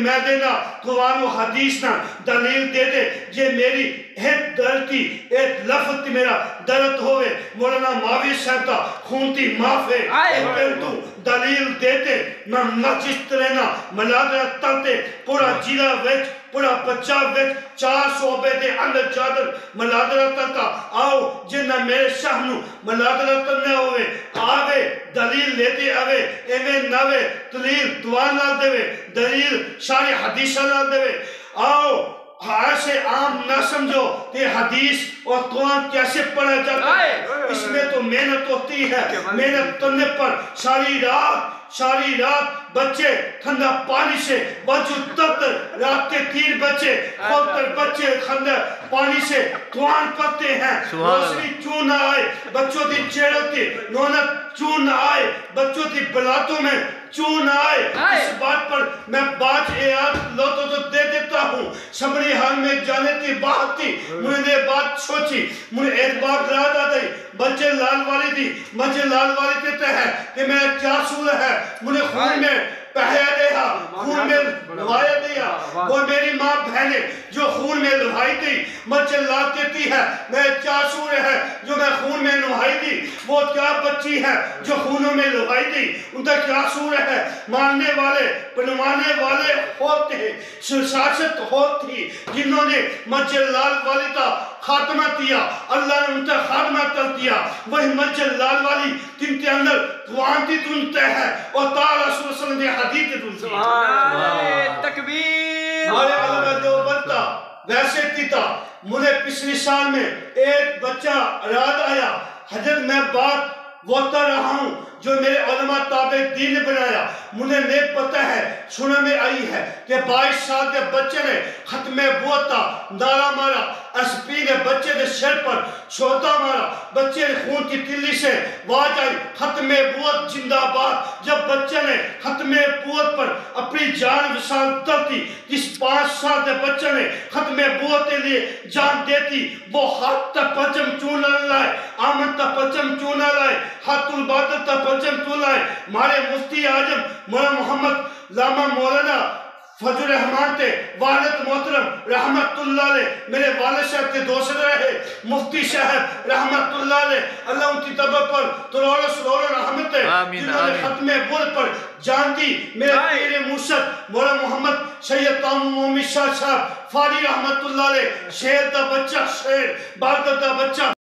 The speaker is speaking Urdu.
میں دینا قرآن و حدیث نہ دلیل دے دے یہ میری ایک درد تھی ایک لفظ تھی میرا درد ہوئے مولانا معاویہ صاحب تا خونتی معاف ہے ایک تو دلیل دیتے میں مسجد رہنا مناظرہ تلتے پورا جیلہ ویچ پورا بچہ ویچ 400 دے اندر چادر مناظرہ تلتا آؤ جنہ میرے شہنو مناظرہ تلنے ہوئے آوے دلیل لیتے آوے ایوے نوے دلیل دعا نہ دے دلیل شاری حدیثہ نہ دے آؤ ایسے عام نہ سمجھو کہ حدیث اور قرآن کیسے پڑھا جاتا ہے اس میں تو محنت ہوتی ہے محنت کرنے پر ساری رات بچے ٹھنڈا پانی سے بچو تک رات کے 3 بچے خودتر بچے ٹھنڈا پانی سے قرآن پڑھتے ہیں روشنی چون نہ آئے بچوں کی چہروں کی نونت چون نہ آئے بچوں کی بلاتوں میں چون نہ آئے اس بات پر میں باج ایاد لوٹو تو دے دیتا ہوں سمری حال میں جانے کی بات تھی مجھے نے بات سوچی مجھے ایک بات رات آ گئی بچے لال والی تھی مجھے لال والی کہتے ہیں کہ میں کیا سول ہے مجھے خون میں پہیا دیا خون میں لوایا دیا وہ میری ماں بہنیں جو خون میں لوائی تھی مجھے لال کہتی ہے میں کیا سور ہے جو میں خون میں لوائی تھی وہ کیا بچی ہے جو خونوں میں لوائی تھی ان کا کیا سور ہے ماننے والے پنوانے والے ہوتے ہیں سیاست ہوتی جنہوں نے مجھے لال والی کا خاتمہ دیا اللہ نے ان کا خاتمہ کر دیا وہی مسجد لال والی جن کے اندر قرآن کی دھنتے ہیں اور تعالی رسول صلی اللہ علیہ وسلم نے حدیث کی دھنتے ہیں نعرہ تکبیر ہمارے علماء دیوبند ویسے تیتا مجھے پچھلی سال میں ایک بچہ رات آیا حضرت میں بات وقتا رہا ہوں جو میرے علماء تابع دین نے بنایا مجھے نہیں پتہ ہے سننے میں آئی ہے کہ 22 سال کے بچے نے ختم بوتا نعرہ مارا ایس پی نے بچے کے سر پر چھوٹا مارا بچے نے خون کی تلی سے واج آئی ختم بوت زندہ باد جب بچے نے ختم بوت پر اپنی جان وصال کرتی جس 5 سال کے بچے نے ختم بوت کے لیے جان دیتی وہ ہاتھ تا پرچم چونا لائے آمن تا پرچم چونا لائے ہاتھ البادل تا پرچم چونا لائے مارے مفتی اعظم مولانا محمد لاما مولانا فضل رحمان تھے والد محترم رحمت اللہ علیہ میرے والد صاحب کے دوست رہے مفتی صاحب رحمت اللہ علیہ اللہ ان کی طبع پر ترور رحمت ہے جنہوں نے ختم بول پر جان دی میرے پیر مرشد مولانا محمد سید تامو مومی شاہ صاحب فاری رحمت اللہ علیہ شہر دا بچہ شہر باردہ دا بچہ